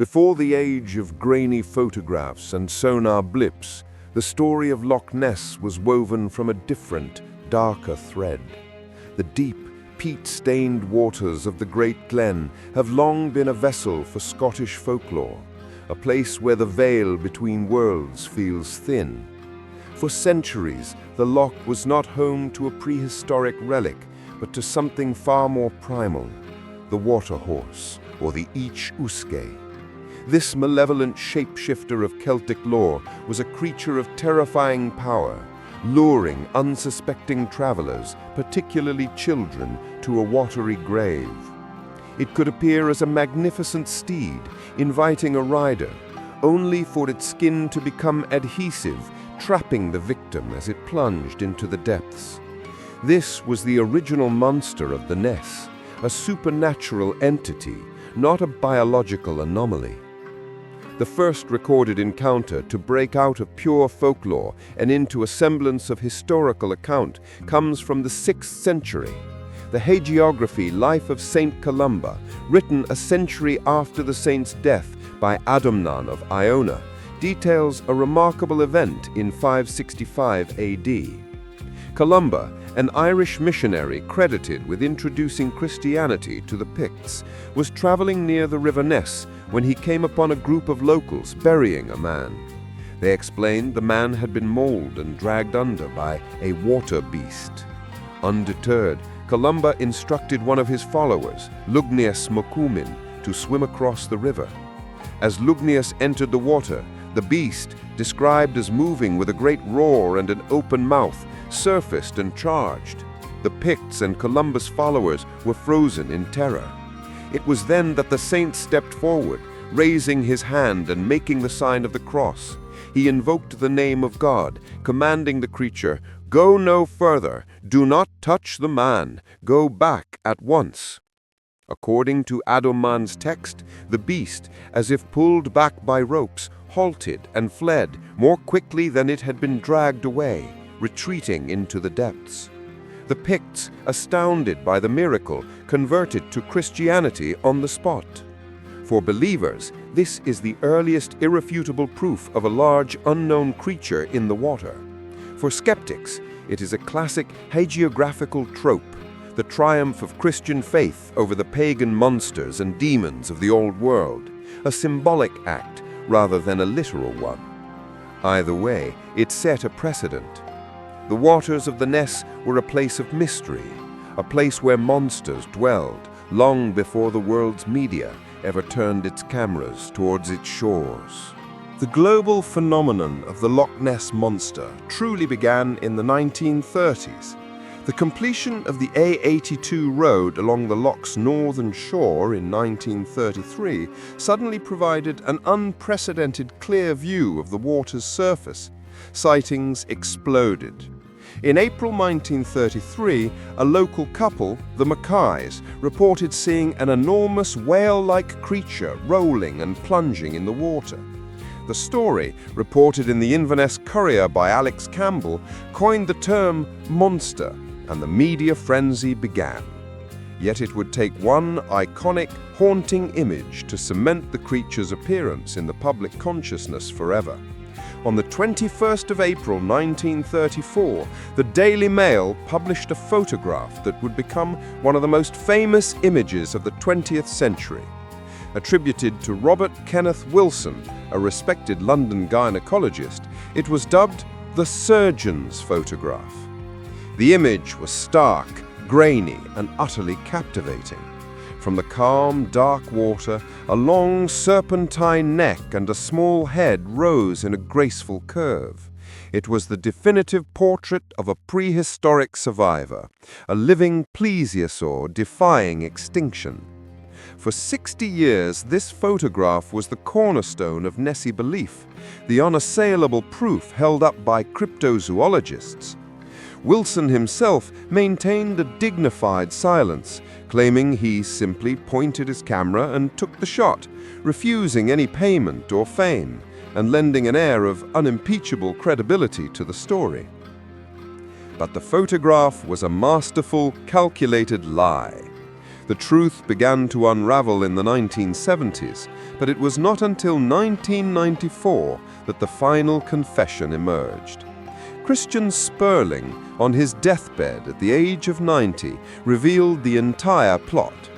Before the age of grainy photographs and sonar blips, the story of Loch Ness was woven from a different, darker thread. The deep, peat-stained waters of the Great Glen have long been a vessel for Scottish folklore, a place where the veil between worlds feels thin. For centuries, the loch was not home to a prehistoric relic, but to something far more primal, the water horse, or the each uske. This malevolent shapeshifter of Celtic lore was a creature of terrifying power, luring unsuspecting travelers, particularly children, to a watery grave. It could appear as a magnificent steed, inviting a rider, only for its skin to become adhesive, trapping the victim as it plunged into the depths. This was the original monster of the Ness, a supernatural entity, not a biological anomaly. The first recorded encounter to break out of pure folklore and into a semblance of historical account comes from the 6th century. The hagiography Life of Saint Columba, written a century after the saint's death by Adomnan of Iona, details a remarkable event in 565 AD. Columba, an Irish missionary credited with introducing Christianity to the Picts, was traveling near the River Ness when he came upon a group of locals burying a man. They explained the man had been mauled and dragged under by a water beast. Undeterred, Columba instructed one of his followers, Lugnius Mokumin, to swim across the river. As Lugnius entered the water, the beast, described as moving with a great roar and an open mouth, surfaced and charged. The Picts and Columba's followers were frozen in terror. It was then that the saint stepped forward, raising his hand and making the sign of the cross. He invoked the name of God, commanding the creature, "Go no further, do not touch the man, go back at once." According to Adomman's text, the beast, as if pulled back by ropes, halted and fled more quickly than it had been dragged away, retreating into the depths. The Picts, astounded by the miracle, converted to Christianity on the spot. For believers, this is the earliest irrefutable proof of a large unknown creature in the water. For skeptics, it is a classic hagiographical trope, the triumph of Christian faith over the pagan monsters and demons of the old world, a symbolic act rather than a literal one. Either way, it set a precedent. The waters of the Ness were a place of mystery, a place where monsters dwelled long before the world's media ever turned its cameras towards its shores. The global phenomenon of the Loch Ness Monster truly began in the 1930s. The completion of the A82 road along the loch's northern shore in 1933 suddenly provided an unprecedented clear view of the water's surface. Sightings exploded. In April 1933, a local couple, the Mackays, reported seeing an enormous whale-like creature rolling and plunging in the water. The story, reported in the Inverness Courier by Alex Campbell, coined the term monster, and the media frenzy began. Yet it would take one iconic, haunting image to cement the creature's appearance in the public consciousness forever. On the 21st of April 1934, the Daily Mail published a photograph that would become one of the most famous images of the 20th century. Attributed to Robert Kenneth Wilson, a respected London gynecologist, it was dubbed the surgeon's photograph. The image was stark, grainy, and utterly captivating. From the calm, dark water, a long serpentine neck and a small head rose in a graceful curve. It was the definitive portrait of a prehistoric survivor, a living plesiosaur defying extinction. For 60 years, this photograph was the cornerstone of Nessie belief, the unassailable proof held up by cryptozoologists. Wilson himself maintained a dignified silence, claiming he simply pointed his camera and took the shot, refusing any payment or fame, and lending an air of unimpeachable credibility to the story. But the photograph was a masterful, calculated lie. The truth began to unravel in the 1970s, but it was not until 1994 that the final confession emerged. Christian Sperling, on his deathbed at the age of 90, revealed the entire plot.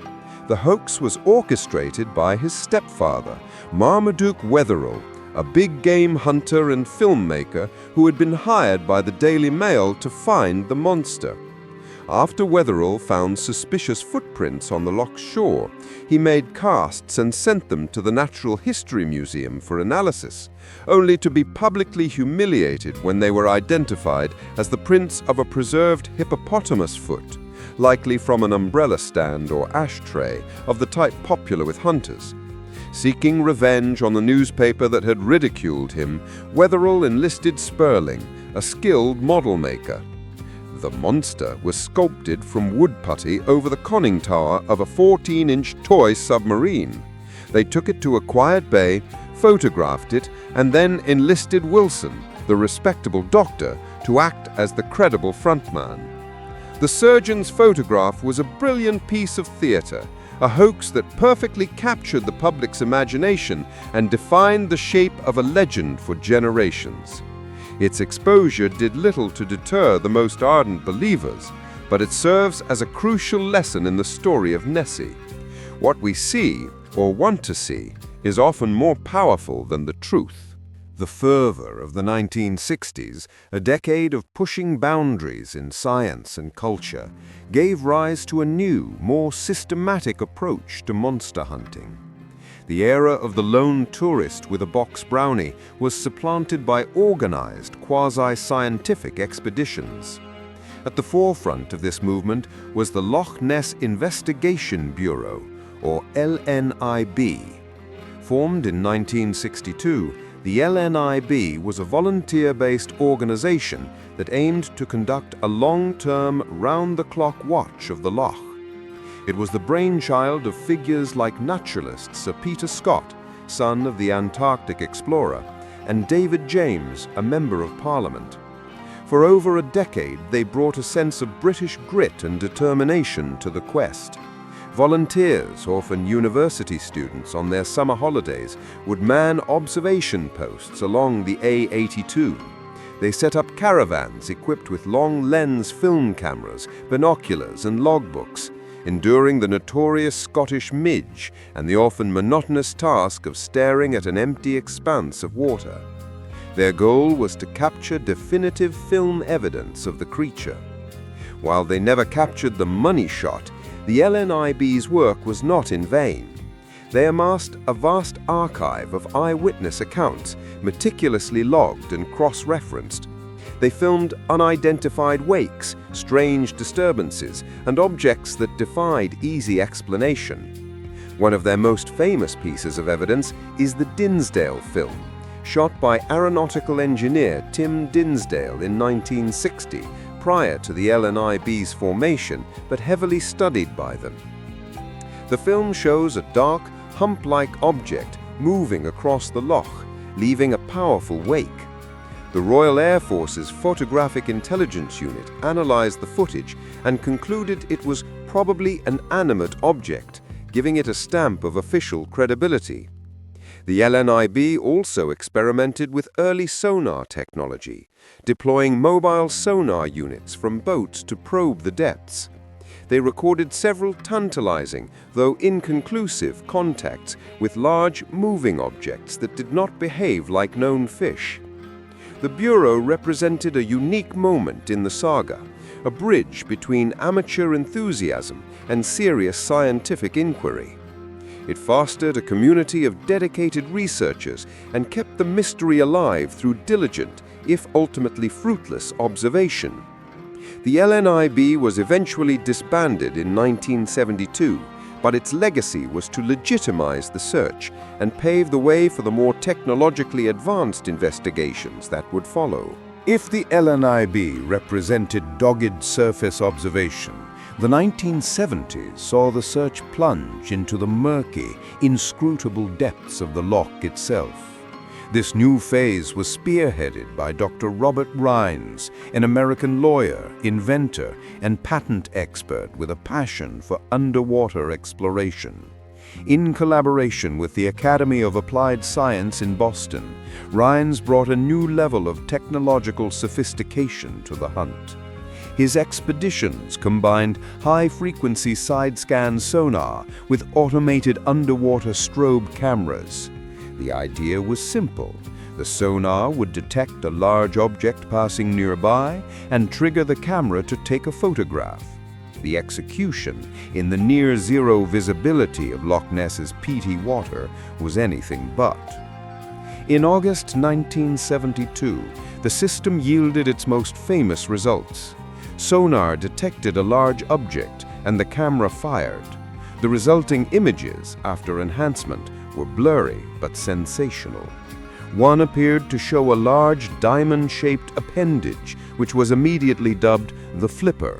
The hoax was orchestrated by his stepfather, Marmaduke Wetherell, a big game hunter and filmmaker who had been hired by the Daily Mail to find the monster. After Wetherell found suspicious footprints on the loch's shore, he made casts and sent them to the Natural History Museum for analysis, only to be publicly humiliated when they were identified as the prints of a preserved hippopotamus foot, likely from an umbrella stand or ashtray of the type popular with hunters. Seeking revenge on the newspaper that had ridiculed him, Wetherell enlisted Sperling, a skilled model maker. The monster was sculpted from wood putty over the conning tower of a 14-inch toy submarine. They took it to a quiet bay, photographed it, and then enlisted Wilson, the respectable doctor, to act as the credible frontman. The surgeon's photograph was a brilliant piece of theater, a hoax that perfectly captured the public's imagination and defined the shape of a legend for generations. Its exposure did little to deter the most ardent believers, but it serves as a crucial lesson in the story of Nessie. What we see, or want to see, is often more powerful than the truth. The fervor of the 1960s, a decade of pushing boundaries in science and culture, gave rise to a new, more systematic approach to monster hunting. The era of the lone tourist with a box brownie was supplanted by organized, quasi-scientific expeditions. At the forefront of this movement was the Loch Ness Investigation Bureau, or LNIB. Formed in 1962, the LNIB was a volunteer-based organization that aimed to conduct a long-term, round-the-clock watch of the Loch. It was the brainchild of figures like naturalist Sir Peter Scott, son of the Antarctic explorer, and David James, a Member of Parliament. For over a decade, they brought a sense of British grit and determination to the quest. Volunteers, often university students on their summer holidays, would man observation posts along the A82. They set up caravans equipped with long-lens film cameras, binoculars and logbooks, enduring the notorious Scottish midge and the often monotonous task of staring at an empty expanse of water. Their goal was to capture definitive film evidence of the creature. While they never captured the money shot, the LNIB's work was not in vain. They amassed a vast archive of eyewitness accounts, meticulously logged and cross-referenced. They filmed unidentified wakes, strange disturbances, and objects that defied easy explanation. One of their most famous pieces of evidence is the Dinsdale film, shot by aeronautical engineer Tim Dinsdale in 1960, prior to the LNIB's formation, but heavily studied by them. The film shows a dark, hump-like object moving across the loch, leaving a powerful wake. The Royal Air Force's Photographic Intelligence Unit analyzed the footage and concluded it was probably an animate object, giving it a stamp of official credibility. The LNIB also experimented with early sonar technology, deploying mobile sonar units from boats to probe the depths. They recorded several tantalizing, though inconclusive, contacts with large, moving objects that did not behave like known fish. The Bureau represented a unique moment in the saga, a bridge between amateur enthusiasm and serious scientific inquiry. It fostered a community of dedicated researchers and kept the mystery alive through diligent, if ultimately fruitless, observation. The LNIB was eventually disbanded in 1972, but its legacy was to legitimize the search and pave the way for the more technologically advanced investigations that would follow. If the LNIB represented dogged surface observation, the 1970s saw the search plunge into the murky, inscrutable depths of the loch itself. This new phase was spearheaded by Dr. Robert Rines, an American lawyer, inventor, and patent expert with a passion for underwater exploration. In collaboration with the Academy of Applied Science in Boston, Rines brought a new level of technological sophistication to the hunt. His expeditions combined high-frequency side-scan sonar with automated underwater strobe cameras. The idea was simple. The sonar would detect a large object passing nearby and trigger the camera to take a photograph. The execution, in the near-zero visibility of Loch Ness's peaty water, was anything but. In August 1972, the system yielded its most famous results. Sonar detected a large object and the camera fired. The resulting images, after enhancement, were blurry but sensational. One appeared to show a large diamond-shaped appendage, which was immediately dubbed the flipper.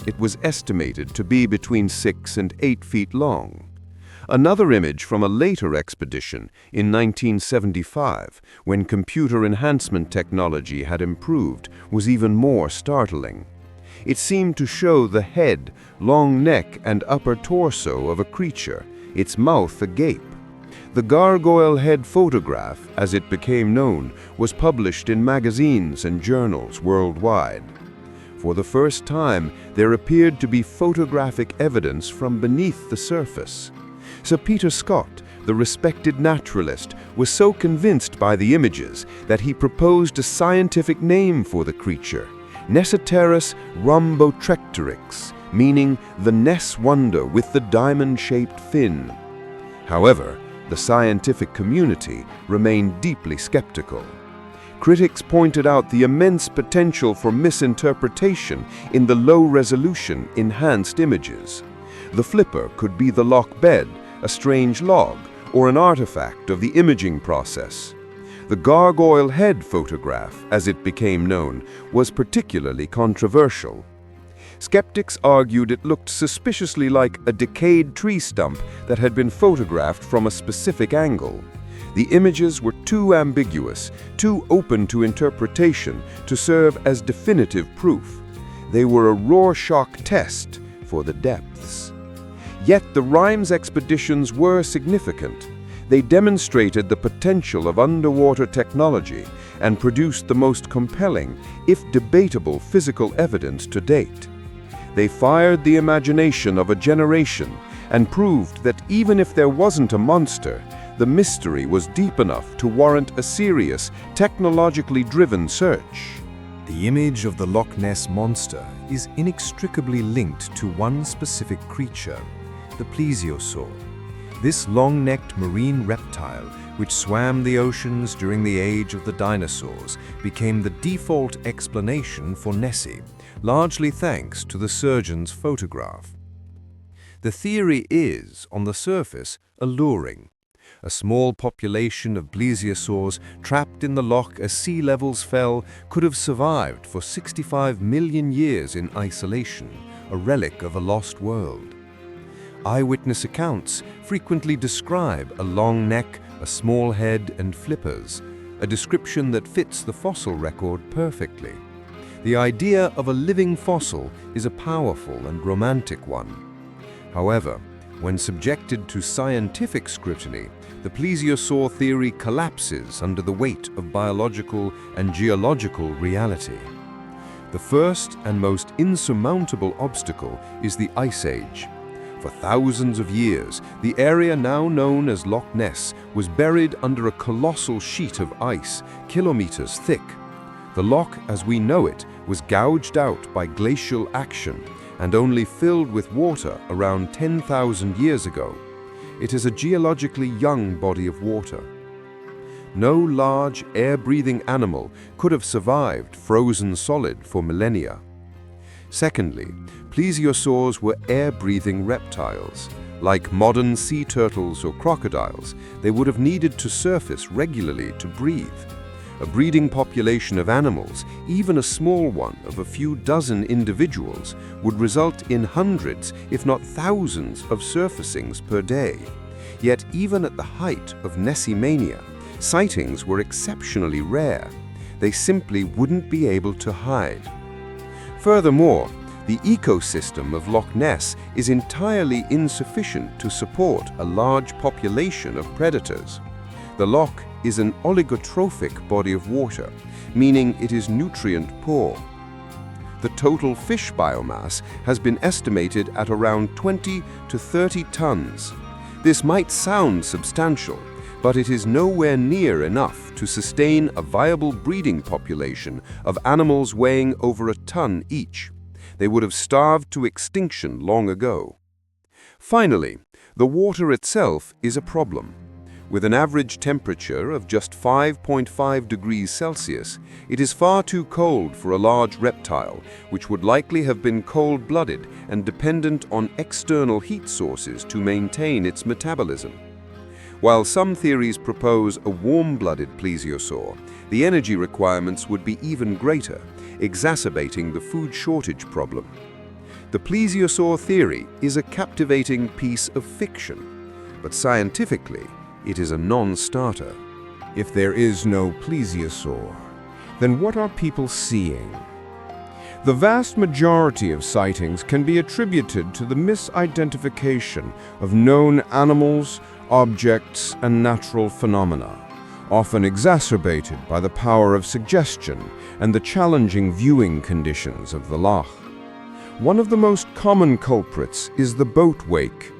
It was estimated to be between 6 and 8 feet long. Another image from a later expedition in 1975, when computer enhancement technology had improved, was even more startling. It seemed to show the head, long neck, and upper torso of a creature, its mouth agape. The gargoyle head photograph, as it became known, was published in magazines and journals worldwide. For the first time, there appeared to be photographic evidence from beneath the surface. Sir Peter Scott, the respected naturalist, was so convinced by the images that he proposed a scientific name for the creature, Nesseterus rhombotrechterix, meaning the Ness wonder with the diamond-shaped fin. However, the scientific community remained deeply skeptical. Critics pointed out the immense potential for misinterpretation in the low-resolution, enhanced images. The flipper could be the loch bed, a strange log, or an artifact of the imaging process. The gargoyle head photograph, as it became known, was particularly controversial. Skeptics argued it looked suspiciously like a decayed tree stump that had been photographed from a specific angle. The images were too ambiguous, too open to interpretation to serve as definitive proof. They were a Rorschach test for the depths. Yet the Rines expeditions were significant. They demonstrated the potential of underwater technology and produced the most compelling, if debatable, physical evidence to date. They fired the imagination of a generation and proved that even if there wasn't a monster, the mystery was deep enough to warrant a serious, technologically driven search. The image of the Loch Ness Monster is inextricably linked to one specific creature, the Plesiosaur. This long-necked marine reptile, which swam the oceans during the age of the dinosaurs, became the default explanation for Nessie, largely thanks to the surgeon's photograph. The theory is, on the surface, alluring. A small population of plesiosaurs trapped in the loch as sea levels fell could have survived for 65 million years in isolation, a relic of a lost world. Eyewitness accounts frequently describe a long neck, a small head, and flippers, a description that fits the fossil record perfectly. The idea of a living fossil is a powerful and romantic one. However, when subjected to scientific scrutiny, the plesiosaur theory collapses under the weight of biological and geological reality. The first and most insurmountable obstacle is the Ice Age. For thousands of years, the area now known as Loch Ness was buried under a colossal sheet of ice, kilometers thick. The loch, as we know it, was gouged out by glacial action and only filled with water around 10,000 years ago. It is a geologically young body of water. No large, air-breathing animal could have survived frozen solid for millennia. Secondly, plesiosaurs were air-breathing reptiles. Like modern sea turtles or crocodiles, they would have needed to surface regularly to breathe. A breeding population of animals, even a small one of a few dozen individuals, would result in hundreds, if not thousands, of surfacings per day. Yet even at the height of Nessie mania, sightings were exceptionally rare. They simply wouldn't be able to hide. Furthermore, the ecosystem of Loch Ness is entirely insufficient to support a large population of predators. The loch is an oligotrophic body of water, meaning it is nutrient poor. The total fish biomass has been estimated at around 20 to 30 tons. This might sound substantial, but it is nowhere near enough to sustain a viable breeding population of animals weighing over a ton each. They would have starved to extinction long ago. Finally, the water itself is a problem. With an average temperature of just 5.5 degrees Celsius, it is far too cold for a large reptile, which would likely have been cold-blooded and dependent on external heat sources to maintain its metabolism. While some theories propose a warm-blooded plesiosaur, the energy requirements would be even greater, exacerbating the food shortage problem. The plesiosaur theory is a captivating piece of fiction, but scientifically, it is a non-starter. If there is no plesiosaur, then what are people seeing? The vast majority of sightings can be attributed to the misidentification of known animals, objects, and natural phenomena, often exacerbated by the power of suggestion and the challenging viewing conditions of the loch. One of the most common culprits is the boat wake.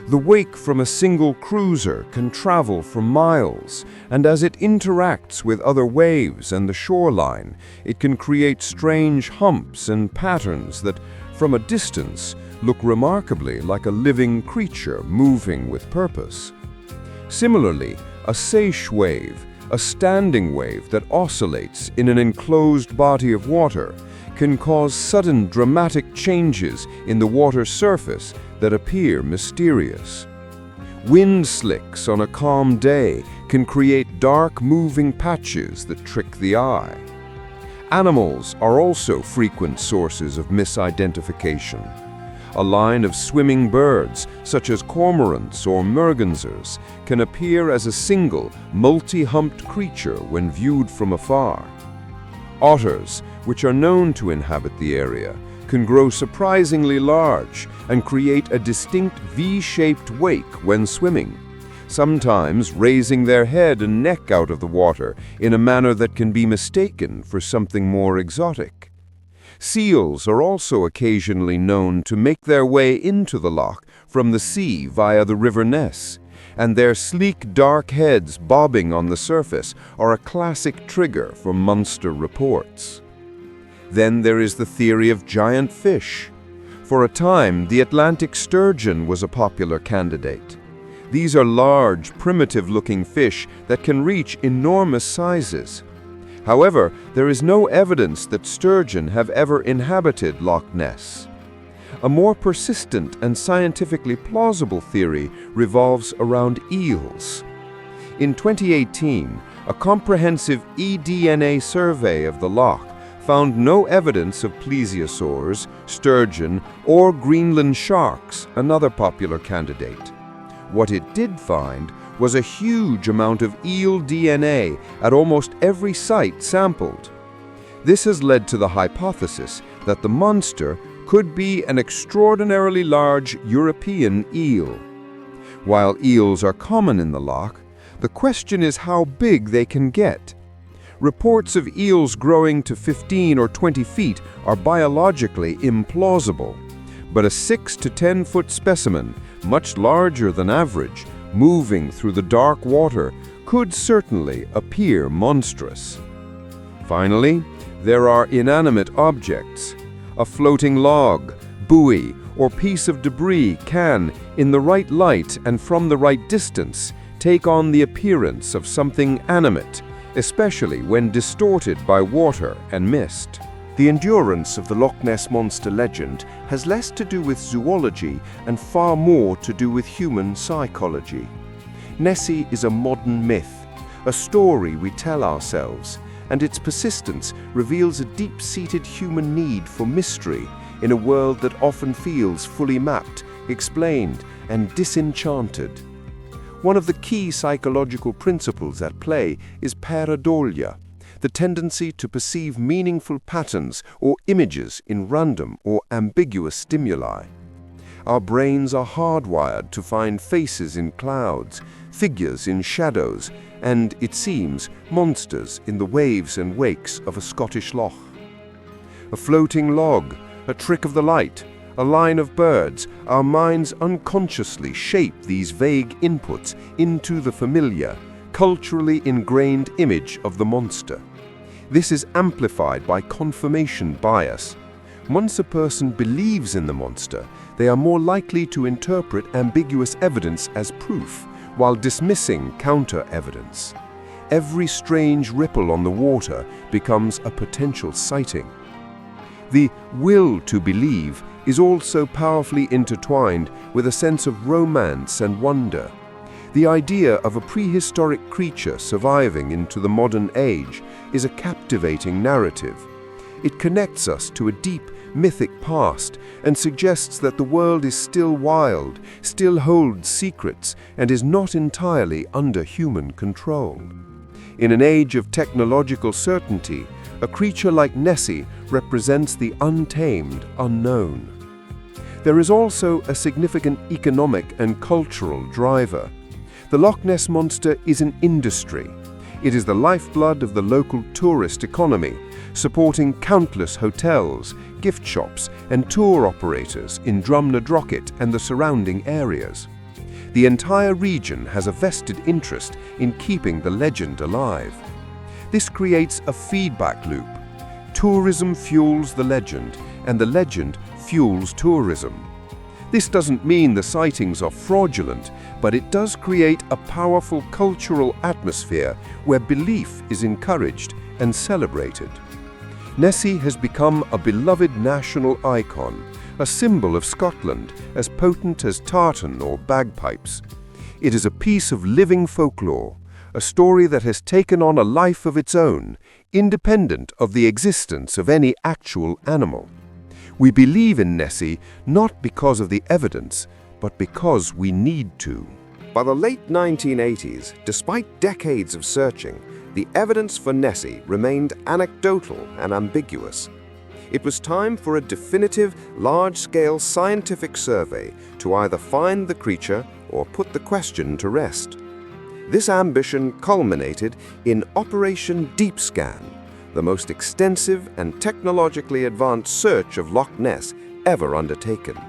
The wake from a single cruiser can travel for miles, and as it interacts with other waves and the shoreline, it can create strange humps and patterns that, from a distance, look remarkably like a living creature moving with purpose. Similarly, a seiche wave, a standing wave that oscillates in an enclosed body of water, can cause sudden dramatic changes in the water's surface that appear mysterious. Wind slicks on a calm day can create dark moving patches that trick the eye. Animals are also frequent sources of misidentification. A line of swimming birds, such as cormorants or mergansers, can appear as a single, multi-humped creature when viewed from afar. Otters, which are known to inhabit the area, can grow surprisingly large and create a distinct V-shaped wake when swimming, sometimes raising their head and neck out of the water in a manner that can be mistaken for something more exotic. Seals are also occasionally known to make their way into the loch from the sea via the River Ness, and their sleek dark heads bobbing on the surface are a classic trigger for monster reports. Then there is the theory of giant fish. For a time, the Atlantic sturgeon was a popular candidate. These are large, primitive-looking fish that can reach enormous sizes. However, there is no evidence that sturgeon have ever inhabited Loch Ness. A more persistent and scientifically plausible theory revolves around eels. In 2018, a comprehensive eDNA survey of the loch found no evidence of plesiosaurs, sturgeon, or Greenland sharks, another popular candidate. What it did find was a huge amount of eel DNA at almost every site sampled. This has led to the hypothesis that the monster could be an extraordinarily large European eel. While eels are common in the loch, the question is how big they can get. Reports of eels growing to 15 or 20 feet are biologically implausible, but a 6 to 10 foot specimen, much larger than average, moving through the dark water could certainly appear monstrous. Finally, there are inanimate objects. A floating log, buoy, or piece of debris can, in the right light and from the right distance, take on the appearance of something animate, especially when distorted by water and mist. The endurance of the Loch Ness Monster legend has less to do with zoology and far more to do with human psychology. Nessie is a modern myth, a story we tell ourselves, and its persistence reveals a deep-seated human need for mystery in a world that often feels fully mapped, explained, and disenchanted. One of the key psychological principles at play is pareidolia, the tendency to perceive meaningful patterns or images in random or ambiguous stimuli. Our brains are hardwired to find faces in clouds, figures in shadows, and, it seems, monsters in the waves and wakes of a Scottish loch. A floating log, a trick of the light, a line of birds, our minds unconsciously shape these vague inputs into the familiar, culturally ingrained image of the monster. This is amplified by confirmation bias. Once a person believes in the monster, they are more likely to interpret ambiguous evidence as proof, while dismissing counter-evidence. Every strange ripple on the water becomes a potential sighting. The will to believe is also powerfully intertwined with a sense of romance and wonder. The idea of a prehistoric creature surviving into the modern age is a captivating narrative. It connects us to a deep, mythic past and suggests that the world is still wild, still holds secrets, and is not entirely under human control. In an age of technological certainty, a creature like Nessie represents the untamed unknown. There is also a significant economic and cultural driver. The Loch Ness Monster is an industry. It is the lifeblood of the local tourist economy, supporting countless hotels, gift shops, and tour operators in Drumnadrochit and the surrounding areas. The entire region has a vested interest in keeping the legend alive. This creates a feedback loop. Tourism fuels the legend, and the legend fuels tourism. This doesn't mean the sightings are fraudulent, but it does create a powerful cultural atmosphere where belief is encouraged and celebrated. Nessie has become a beloved national icon, a symbol of Scotland as potent as tartan or bagpipes. It is a piece of living folklore, a story that has taken on a life of its own, independent of the existence of any actual animal. We believe in Nessie not because of the evidence, but because we need to. By the late 1980s, despite decades of searching, the evidence for Nessie remained anecdotal and ambiguous. It was time for a definitive, large-scale scientific survey to either find the creature or put the question to rest. This ambition culminated in Operation Deepscan, the most extensive and technologically advanced search of Loch Ness ever undertaken.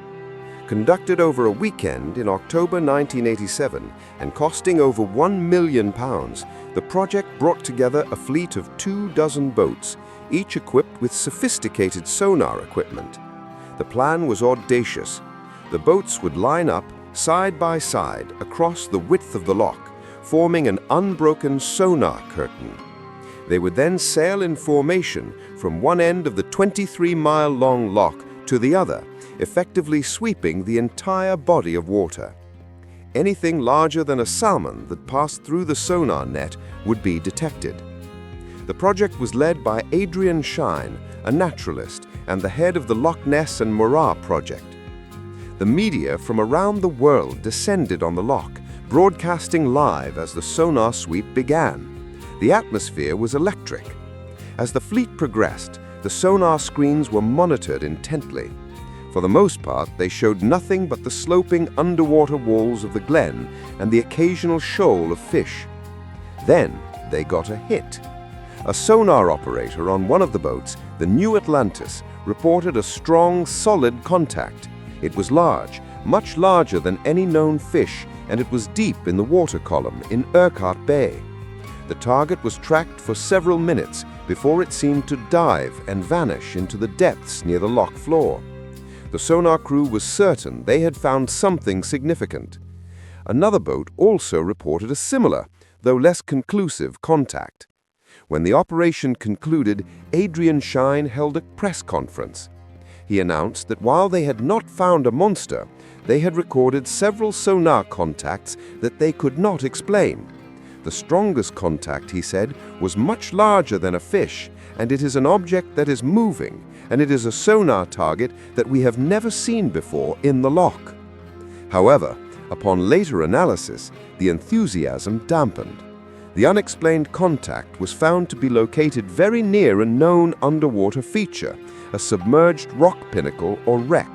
Conducted over a weekend in October 1987 and costing over £1 million, the project brought together a fleet of 24 boats, each equipped with sophisticated sonar equipment. The plan was audacious. The boats would line up side by side across the width of the loch, forming an unbroken sonar curtain. They would then sail in formation from one end of the 23-mile-long loch to the other, effectively sweeping the entire body of water. Anything larger than a salmon that passed through the sonar net would be detected. The project was led by Adrian Shine, a naturalist and the head of the Loch Ness and Moray project. The media from around the world descended on the loch, broadcasting live as the sonar sweep began. The atmosphere was electric. As the fleet progressed, the sonar screens were monitored intently. For the most part, they showed nothing but the sloping underwater walls of the glen and the occasional shoal of fish. Then they got a hit. A sonar operator on one of the boats, the New Atlantis, reported a strong, solid contact. It was large, much larger than any known fish, and it was deep in the water column in Urquhart Bay. The target was tracked for several minutes before it seemed to dive and vanish into the depths near the loch floor. The sonar crew was certain they had found something significant. Another boat also reported a similar, though less conclusive, contact. When the operation concluded, Adrian Shine held a press conference. He announced that while they had not found a monster, they had recorded several sonar contacts that they could not explain. The strongest contact, he said, was much larger than a fish, and it is an object that is moving, and it is a sonar target that we have never seen before in the loch. However, Upon later analysis, the enthusiasm dampened. The unexplained contact was found to be located very near a known underwater feature, a submerged rock pinnacle or wreck.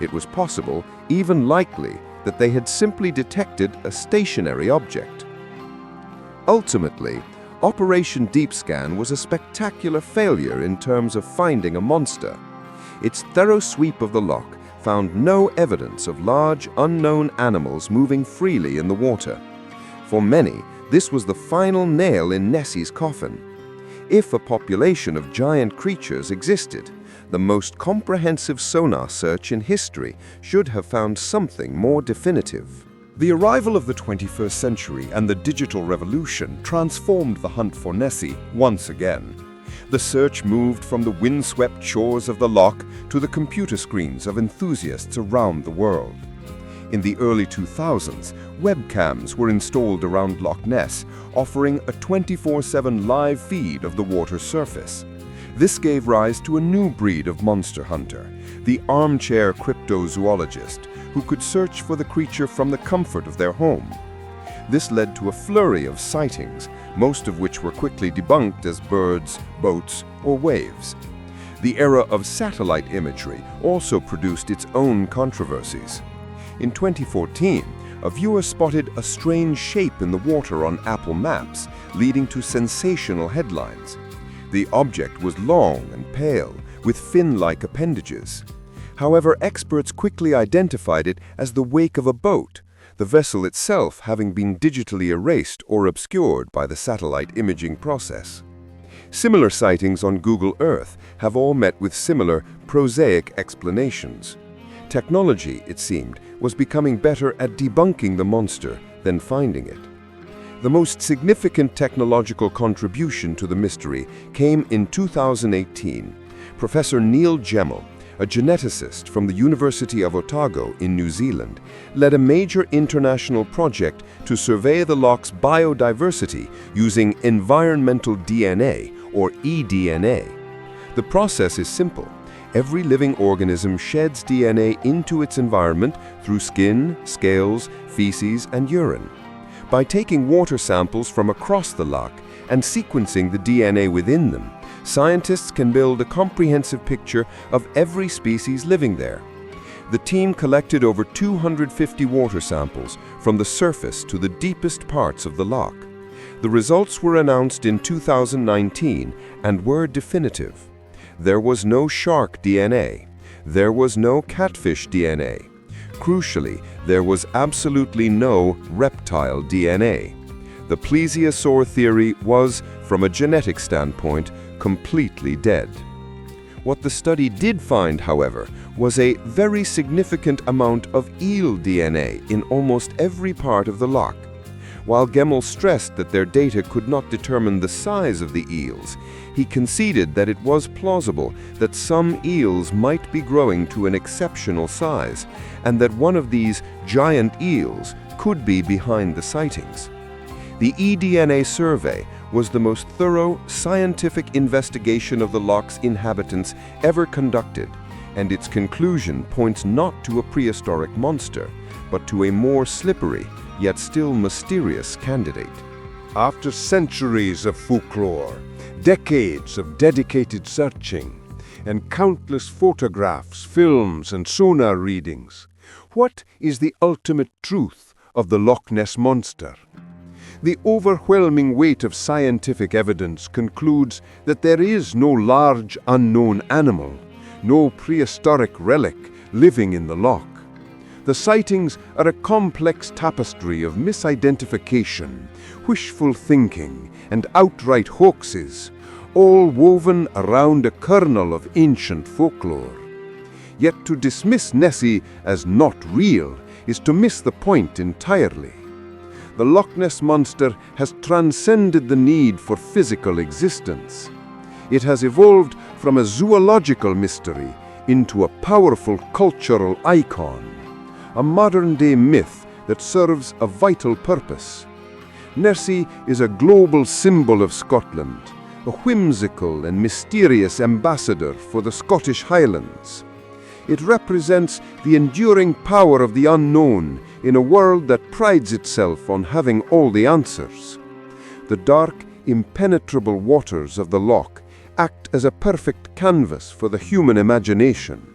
It was possible, even likely, that they had simply detected a stationary object. Ultimately, Operation Deepscan was a spectacular failure in terms of finding a monster. Its thorough sweep of the loch found no evidence of large, unknown animals moving freely in the water. For many, this was the final nail in Nessie's coffin. If a population of giant creatures existed, the most comprehensive sonar search in history should have found something more definitive. The arrival of the 21st century and the digital revolution transformed the hunt for Nessie once again. The search moved from the windswept shores of the loch to the computer screens of enthusiasts around the world. In the early 2000s, webcams were installed around Loch Ness, offering a 24/7 live feed of the water's surface. This gave rise to a new breed of monster hunter, the armchair cryptozoologist, who could search for the creature from the comfort of their home. This led to a flurry of sightings, most of which were quickly debunked as birds, boats, or waves. The era of satellite imagery also produced its own controversies. In 2014, a viewer spotted a strange shape in the water on Apple Maps, leading to sensational headlines. The object was long and pale, with fin-like appendages. However, experts quickly identified it as the wake of a boat, the vessel itself having been digitally erased or obscured by the satellite imaging process. Similar sightings on Google Earth have all met with similar, prosaic explanations. Technology, it seemed, was becoming better at debunking the monster than finding it. The most significant technological contribution to the mystery came in 2018. Professor Neil Gemmell, a geneticist from the University of Otago in New Zealand, led a major international project to survey the loch's biodiversity using environmental DNA, or eDNA. The process is simple. Every living organism sheds DNA into its environment through skin, scales, feces, and urine. By taking water samples from across the loch and sequencing the DNA within them, scientists can build a comprehensive picture of every species living there. The team collected over 250 water samples from the surface to the deepest parts of the loch. The results were announced in 2019 and were definitive. There was no shark DNA. There was no catfish DNA. Crucially, there was absolutely no reptile DNA. The Plesiosaur theory was, from a genetic standpoint, completely dead. What the study did find, however, was a very significant amount of eel DNA in almost every part of the loch. While Gemmell stressed that their data could not determine the size of the eels, he conceded that it was plausible that some eels might be growing to an exceptional size, and that one of these giant eels could be behind the sightings. The eDNA survey was the most thorough scientific investigation of the loch's inhabitants ever conducted, and its conclusion points not to a prehistoric monster, but to a more slippery, yet still mysterious candidate. After centuries of folklore, decades of dedicated searching, and countless photographs, films, and sonar readings, what is the ultimate truth of the Loch Ness Monster? The overwhelming weight of scientific evidence concludes that there is no large unknown animal, no prehistoric relic living in the loch. The sightings are a complex tapestry of misidentification, wishful thinking, and outright hoaxes, all woven around a kernel of ancient folklore. Yet to dismiss Nessie as not real is to miss the point entirely. The Loch Ness Monster has transcended the need for physical existence. It has evolved from a zoological mystery into a powerful cultural icon, a modern-day myth that serves a vital purpose. Nessie is a global symbol of Scotland, a whimsical and mysterious ambassador for the Scottish Highlands. It represents the enduring power of the unknown, in a world that prides itself on having all the answers. The dark, impenetrable waters of the loch act as a perfect canvas for the human imagination.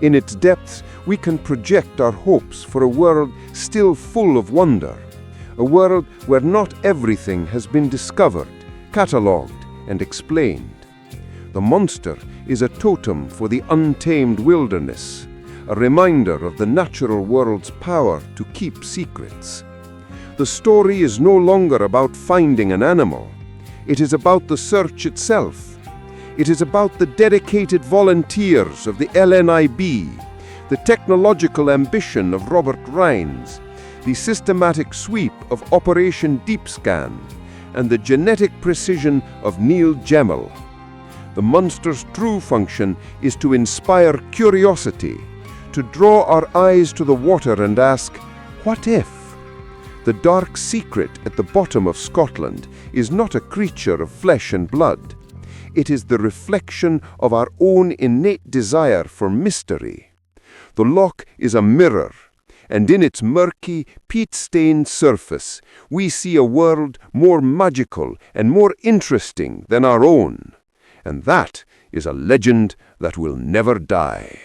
In its depths, we can project our hopes for a world still full of wonder, a world where not everything has been discovered, catalogued, and explained. The monster is a totem for the untamed wilderness, a reminder of the natural world's power to keep secrets. The story is no longer about finding an animal. It is about the search itself. It is about the dedicated volunteers of the LNIB, the technological ambition of Robert Rhines, the systematic sweep of Operation Deepscan, and the genetic precision of Neil Gemmell. The monster's true function is to inspire curiosity, to draw our eyes to the water and ask, what if? The dark secret at the bottom of Scotland is not a creature of flesh and blood. It is the reflection of our own innate desire for mystery. The loch is a mirror, and in its murky, peat-stained surface, we see a world more magical and more interesting than our own. And that is a legend that will never die.